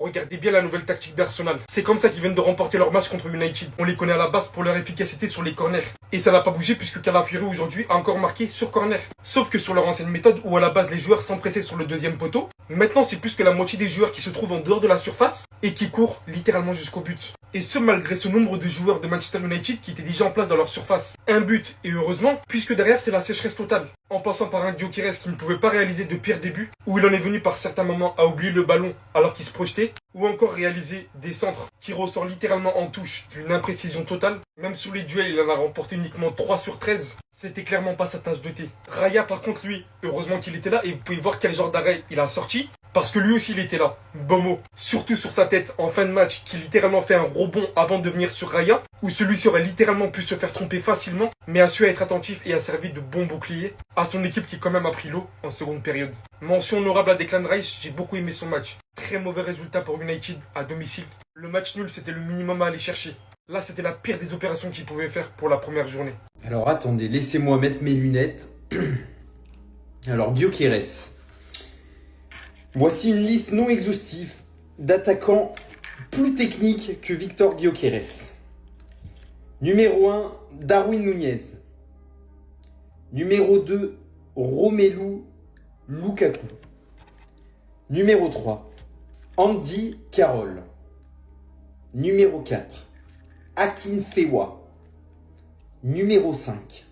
Regardez bien la nouvelle tactique d'Arsenal. C'est comme ça qu'ils viennent de remporter leur match contre United. On les connaît à la base pour leur efficacité sur les corners. Et ça n'a pas bougé puisque Calafiori aujourd'hui a encore marqué sur corner. Sauf que sur leur ancienne méthode où à la base les joueurs s'empressaient sur le deuxième poteau, maintenant c'est plus que la moitié des joueurs qui se trouvent en dehors de la surface et qui courent littéralement jusqu'au but. Et ce malgré ce nombre de joueurs de Manchester United qui étaient déjà en place dans leur surface. Un but, et heureusement, puisque derrière c'est la sécheresse totale. En passant par un Gyökeres qui ne pouvait pas réaliser de pires débuts, où il en est venu par certains moments à oublier le ballon alors qu'il se projetait, ou encore réaliser des centres qui ressortent littéralement en touche d'une imprécision totale. Même sur les duels, il en a remporté uniquement 3 sur 13. C'était clairement pas sa tasse de thé. Raya par contre lui, heureusement qu'il était là et vous pouvez voir quel genre d'arrêt il a sorti. Parce que lui aussi il était là. Bomo, surtout sur sa tête en fin de match, qui littéralement fait un rebond avant de venir sur Raya, où celui-ci aurait littéralement pu se faire tromper facilement, mais a su être attentif et a servi de bon bouclier à son équipe qui quand même a pris l'eau en seconde période. Mention honorable à Declan Rice, j'ai beaucoup aimé son match. Très mauvais résultat pour United à domicile. Le match nul c'était le minimum à aller chercher. Là c'était la pire des opérations qu'il pouvait faire pour la première journée. Alors attendez, laissez-moi mettre mes lunettes. Alors Gyökeres. Voici une liste non exhaustive d'attaquants plus techniques que Victor Gyökeres. Numéro 1, Darwin Núñez. Numéro 2, Romelu Lukaku. Numéro 3, Andy Carroll. Numéro 4, Akinfewa. Numéro 5,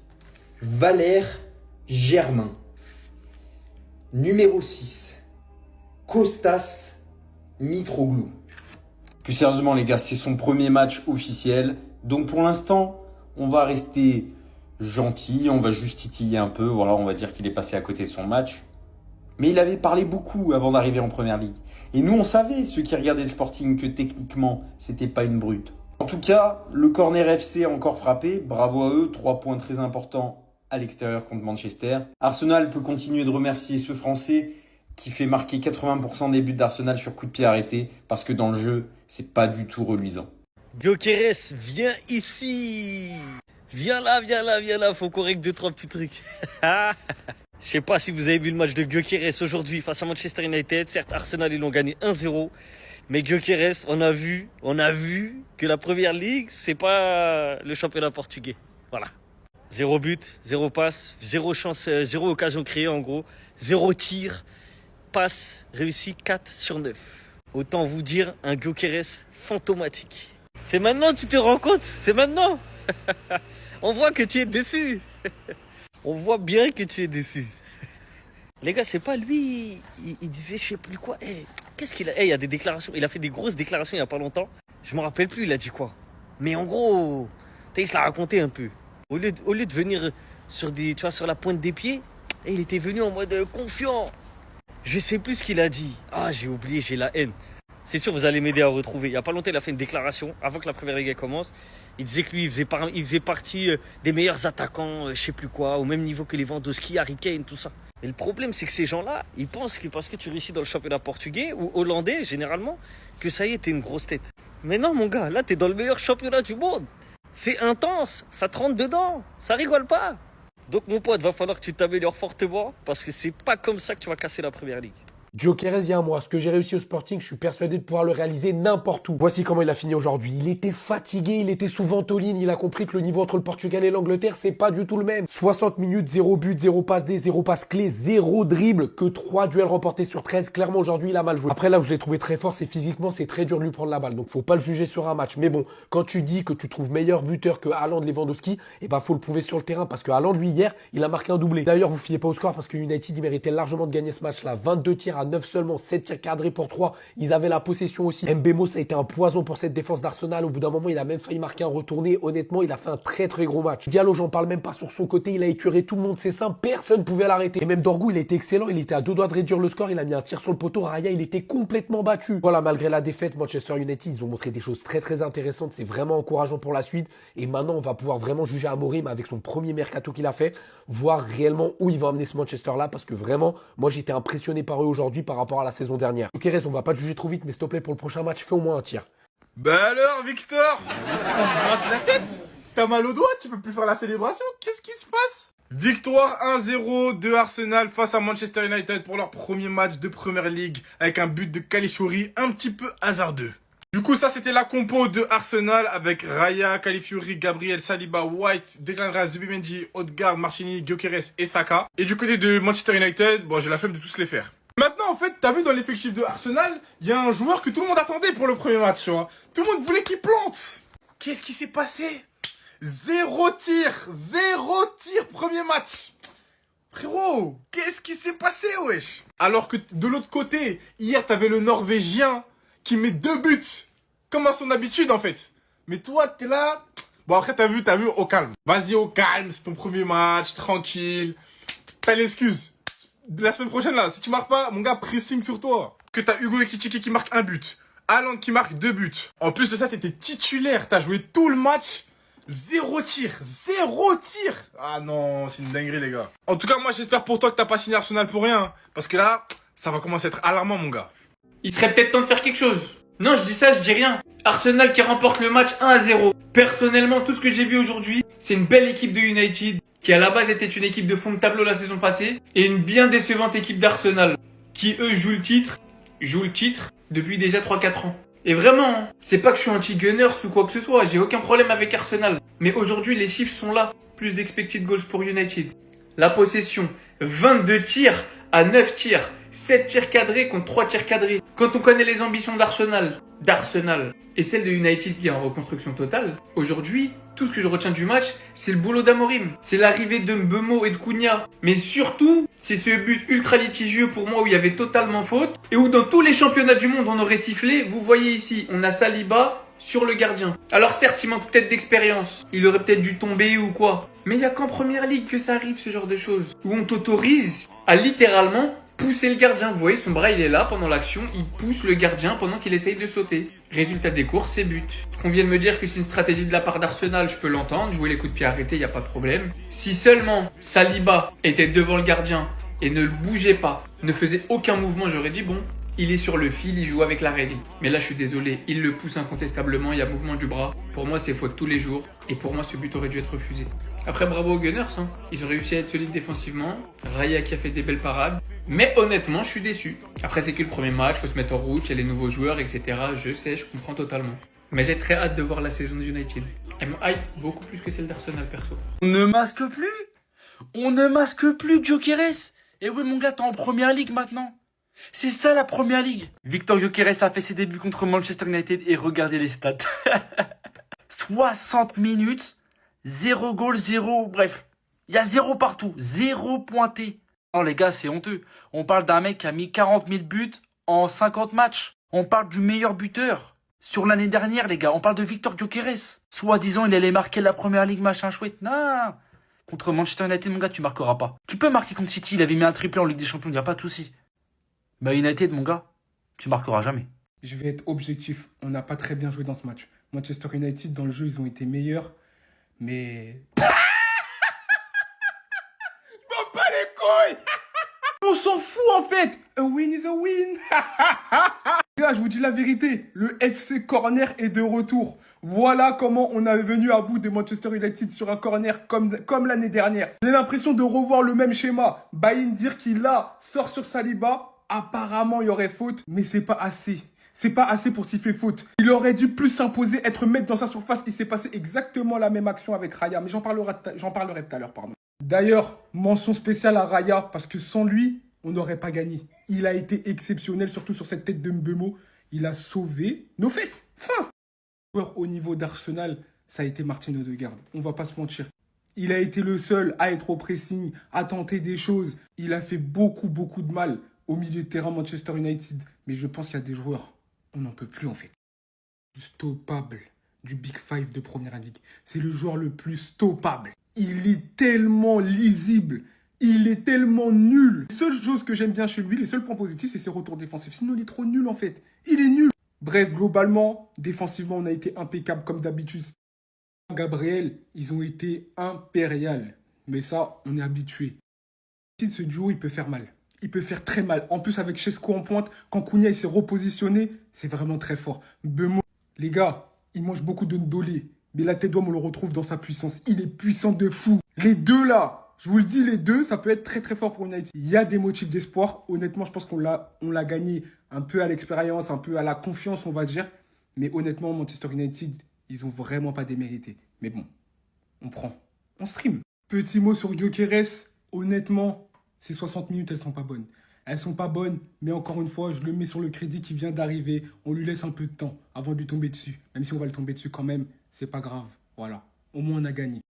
Valère Germain. Numéro 6, Kostas Mitroglou. Plus sérieusement les gars, c'est son premier match officiel. Donc pour l'instant, on va rester gentil, on va juste titiller un peu. Voilà, on va dire qu'il est passé à côté de son match. Mais il avait parlé beaucoup avant d'arriver en première ligue. Et nous, on savait, ceux qui regardaient le Sporting, que techniquement, c'était pas une brute. En tout cas, le Corner FC a encore frappé. Bravo à eux, 3 points très importants à l'extérieur contre Manchester. Arsenal peut continuer de remercier ce Français qui fait marquer 80% des buts d'Arsenal sur coup de pied arrêté, parce que dans le jeu, c'est pas du tout reluisant. Gyökeres, viens ici. Viens là, faut qu'on règle 2-3 petits trucs. Je sais pas si vous avez vu le match de Gyökeres aujourd'hui face à Manchester United. Certes, Arsenal, ils l'ont gagné 1-0. Mais Gyökeres, on a vu que la première ligue, c'est pas le championnat portugais. Voilà. 0 but, 0 passe, 0 chance, 0 occasion créée en gros, 0 tir. Passe réussi 4 sur 9. Autant vous dire un Gyökeres fantomatique. C'est maintenant que tu te rends compte, c'est maintenant. On voit que tu es déçu. On voit bien que tu es déçu. Les gars, c'est pas lui, il disait je sais plus quoi. Qu'est-ce qu'il a il y a des déclarations, il a fait des grosses déclarations il y a pas longtemps. Je me rappelle plus, il a dit quoi. Mais en gros, il se l'a raconté un peu. Au lieu de venir sur sur la pointe des pieds, il était venu en mode confiant. Je sais plus ce qu'il a dit. Ah, j'ai oublié, j'ai la haine. C'est sûr, vous allez m'aider à retrouver. Il y a pas longtemps, il a fait une déclaration avant que la première ligue commence. Il disait que lui, il faisait partie des meilleurs attaquants, je sais plus quoi, au même niveau que Lewandowski, Harry Kane, tout ça. Et le problème, c'est que ces gens-là, ils pensent que parce que tu réussis dans le championnat portugais ou hollandais, généralement, que ça y est, t'es une grosse tête. Mais non, mon gars, là, t'es dans le meilleur championnat du monde. C'est intense, ça te rentre dedans, ça rigole pas. Donc mon pote, va falloir que tu t'améliores fortement parce que c'est pas comme ça que tu vas casser la première ligue. Gyökeres, il y a un mois, ce que j'ai réussi au Sporting, je suis persuadé de pouvoir le réaliser n'importe où. Voici comment il a fini aujourd'hui. Il était fatigué, il était sous ventoline, il a compris que le niveau entre le Portugal et l'Angleterre, c'est pas du tout le même. 60 minutes, 0 but, 0 passe D, 0 passe clé, 0 dribble, que 3 duels remportés sur 13. Clairement, aujourd'hui, il a mal joué. Après, là où je l'ai trouvé très fort, c'est physiquement, c'est très dur de lui prendre la balle. Donc, faut pas le juger sur un match. Mais bon, quand tu dis que tu trouves meilleur buteur que Haaland, Lewandowski, faut le prouver sur le terrain parce que Haaland, lui, hier, il a marqué un doublé. D'ailleurs, vous fiez pas au score parce que United, il méritait largement de gagner ce match-là. 22 tirs à 9 seulement, 7 tirs cadrés pour 3. Ils avaient la possession aussi. Mbemo, ça a été un poison pour cette défense d'Arsenal. Au bout d'un moment, il a même failli marquer un retourné. Honnêtement, il a fait un très très gros match. Diallo, j'en parle même pas sur son côté. Il a écuré tout le monde. C'est simple. Personne pouvait l'arrêter. Et même Dorgu, il était excellent. Il était à 2 doigts de réduire le score. Il a mis un tir sur le poteau. Raya, il était complètement battu. Voilà, malgré la défaite, Manchester United, ils ont montré des choses très très intéressantes. C'est vraiment encourageant pour la suite. Et maintenant, on va pouvoir vraiment juger Amorim avec son premier mercato qu'il a fait. Voir réellement où il va emmener ce Manchester-là. Parce que vraiment, moi, j'étais impressionné par eux aujourd'hui par rapport à la saison dernière. Gyökeres, on va pas te juger trop vite, mais s'il te plaît, pour le prochain match, fais au moins un tir. Bah alors, Victor, on se gratte la tête. T'as mal au doigt, tu peux plus faire la célébration. Qu'est-ce qui se passe? Victoire 1-0 de Arsenal face à Manchester United pour leur premier match de Premier League avec un but de Calafiori un petit peu hasardeux. Du coup, ça, c'était la compo de Arsenal avec Raya, Calafiori, Gabriel, Saliba, White, Declan Rice, Zubimendi, Odegaard, Martinelli, Gyökeres et Saka. Et du côté de Manchester United, bon, j'ai la flemme de tous les faire. Maintenant, en fait, t'as vu dans l'effectif de Arsenal, il y a un joueur que tout le monde attendait pour le premier match, tu vois. Tout le monde voulait qu'il plante. Qu'est-ce qui s'est passé? Zéro tir, premier match. Frérot, qu'est-ce qui s'est passé, wesh? Alors que de l'autre côté, hier, t'avais le Norvégien qui met 2 buts. Comme à son habitude, en fait. Mais toi, t'es là. Bon, après, t'as vu, au calme. Vas-y, au calme, c'est ton premier match, tranquille. T'as l'excuse. La semaine prochaine, là, si tu marques pas, mon gars, pressing sur toi. Que t'as Hugo Ekitike qui marque 1 but. Haaland qui marque 2 buts. En plus de ça, t'étais titulaire. T'as joué tout le match. 0 tir. Ah non, c'est une dinguerie, les gars. En tout cas, moi, j'espère pour toi que t'as pas signé Arsenal pour rien. Parce que là, ça va commencer à être alarmant, mon gars. Il serait peut-être temps de faire quelque chose. Non, je dis ça, je dis rien. Arsenal qui remporte le match 1-0. Personnellement, tout ce que j'ai vu aujourd'hui, c'est une belle équipe de United, qui à la base était une équipe de fond de tableau la saison passée, et une bien décevante équipe d'Arsenal, qui eux jouent le titre depuis déjà 3-4 ans. Et vraiment, c'est pas que je suis anti-Gunners ou quoi que ce soit, j'ai aucun problème avec Arsenal. Mais aujourd'hui, les chiffres sont là. Plus d'expected goals pour United. La possession, 22 tirs à 9 tirs. 7 tirs cadrés contre 3 tirs cadrés. Quand on connaît les ambitions d'Arsenal, et celle de United qui est en reconstruction totale, aujourd'hui, tout ce que je retiens du match, c'est le boulot d'Amorim. C'est l'arrivée de Mbeumo et de Cunha. Mais surtout, c'est ce but ultra litigieux pour moi où il y avait totalement faute. Et où dans tous les championnats du monde, on aurait sifflé. Vous voyez ici, on a Saliba sur le gardien. Alors certes, il manque peut-être d'expérience. Il aurait peut-être dû tomber ou quoi. Mais il n'y a qu'en première ligue que ça arrive, ce genre de choses. Où on t'autorise à littéralement pousser le gardien. Vous voyez, son bras, il est là pendant l'action. Il pousse le gardien pendant qu'il essaye de sauter. Résultat des courses, c'est but. Qu'on vienne me dire que c'est une stratégie de la part d'Arsenal, je peux l'entendre. Jouer les coups de pied arrêtés, il n'y a pas de problème. Si seulement Saliba était devant le gardien et ne le bougeait pas, ne faisait aucun mouvement, j'aurais dit bon, il est sur le fil, il joue avec la règle. Mais là, je suis désolé, il le pousse incontestablement, il y a mouvement du bras. Pour moi, c'est faute tous les jours. Et pour moi, ce but aurait dû être refusé. Après, bravo aux Gunners, hein. Ils ont réussi à être solides défensivement. Raya qui a fait des belles parades. Mais honnêtement, je suis déçu. Après, c'est que le premier match, faut se mettre en route, il y a les nouveaux joueurs, etc. Je sais, je comprends totalement. Mais j'ai très hâte de voir la saison de United. Elle me hype beaucoup plus que celle d'Arsenal, perso. On ne masque plus Gyökeres. Et oui, mon gars, t'es en première ligue maintenant. C'est ça la première ligue. Victor Gyökeres a fait ses débuts contre Manchester United et regardez les stats. 60 minutes, 0 goal, 0. Bref, il y a 0 partout, 0 pointé. Non les gars, c'est honteux. On parle d'un mec qui a mis 40 000 buts en 50 matchs. On parle du meilleur buteur. Sur l'année dernière, les gars, on parle de Victor Gyökeres. Soi-disant, il allait marquer la première ligue, machin chouette. Non. Contre Manchester United, mon gars, tu marqueras pas. Tu peux marquer contre City, il avait mis un triplé en Ligue des Champions, il n'y a pas de souci. Mais United, mon gars, tu marqueras jamais. Je vais être objectif. On n'a pas très bien joué dans ce match. Manchester United, dans le jeu, ils ont été meilleurs. Mais... Je m'en bats les couilles. On s'en fout, en fait. A win is a win. Là, je vous dis la vérité. Le FC Corner est de retour. Voilà comment on est venu à bout de Manchester United sur un corner comme l'année dernière. J'ai l'impression de revoir le même schéma. Bain dire qu'il sort sur Saliba. Apparemment, il y aurait faute, mais c'est pas assez. C'est pas assez pour siffler faute. Il aurait dû plus s'imposer, être maître dans sa surface. Il s'est passé exactement la même action avec Raya, mais j'en parlerai tout à l'heure, pardon. D'ailleurs, mention spéciale à Raya, parce que sans lui, on n'aurait pas gagné. Il a été exceptionnel, surtout sur cette tête de Mbeumo. Il a sauvé nos fesses. Fin. Au niveau d'Arsenal, ça a été Martin Odegaard. On va pas se mentir. Il a été le seul à être au pressing, à tenter des choses. Il a fait beaucoup de mal au milieu de terrain Manchester United. Mais je pense qu'il y a des joueurs, on n'en peut plus en fait. Stoppable du Big Five de Première Ligue. C'est le joueur le plus stoppable. Il est tellement lisible. Il est tellement nul. La seule chose que j'aime bien chez lui, les seuls points positifs, c'est ses retours défensifs. Sinon, il est trop nul en fait. Il est nul. Bref, globalement, défensivement, on a été impeccable comme d'habitude. Gabriel, ils ont été impériales. Mais ça, on est habitué. Ce duo, il peut faire mal. Il peut faire très mal. En plus, avec Chesco en pointe, quand Cunha s'est repositionné, c'est vraiment très fort. Mbeumo, les gars, il mange beaucoup de ndolé. Mais la tête d'homme, on le retrouve dans sa puissance. Il est puissant de fou. Les deux là, je vous le dis, les deux, ça peut être très très fort pour United. Il y a des motifs d'espoir. Honnêtement, je pense qu'on l'a gagné un peu à l'expérience, un peu à la confiance, on va dire. Mais honnêtement, Manchester United, ils ont vraiment pas démérité. Mais bon, on prend. On stream. Petit mot sur Gyökeres. Honnêtement, ces 60 minutes, elles sont pas bonnes. Elles sont pas bonnes, mais encore une fois, je le mets sur le crédit qui vient d'arriver. On lui laisse un peu de temps avant de lui tomber dessus. Même si on va le tomber dessus quand même, c'est pas grave. Voilà. Au moins, on a gagné.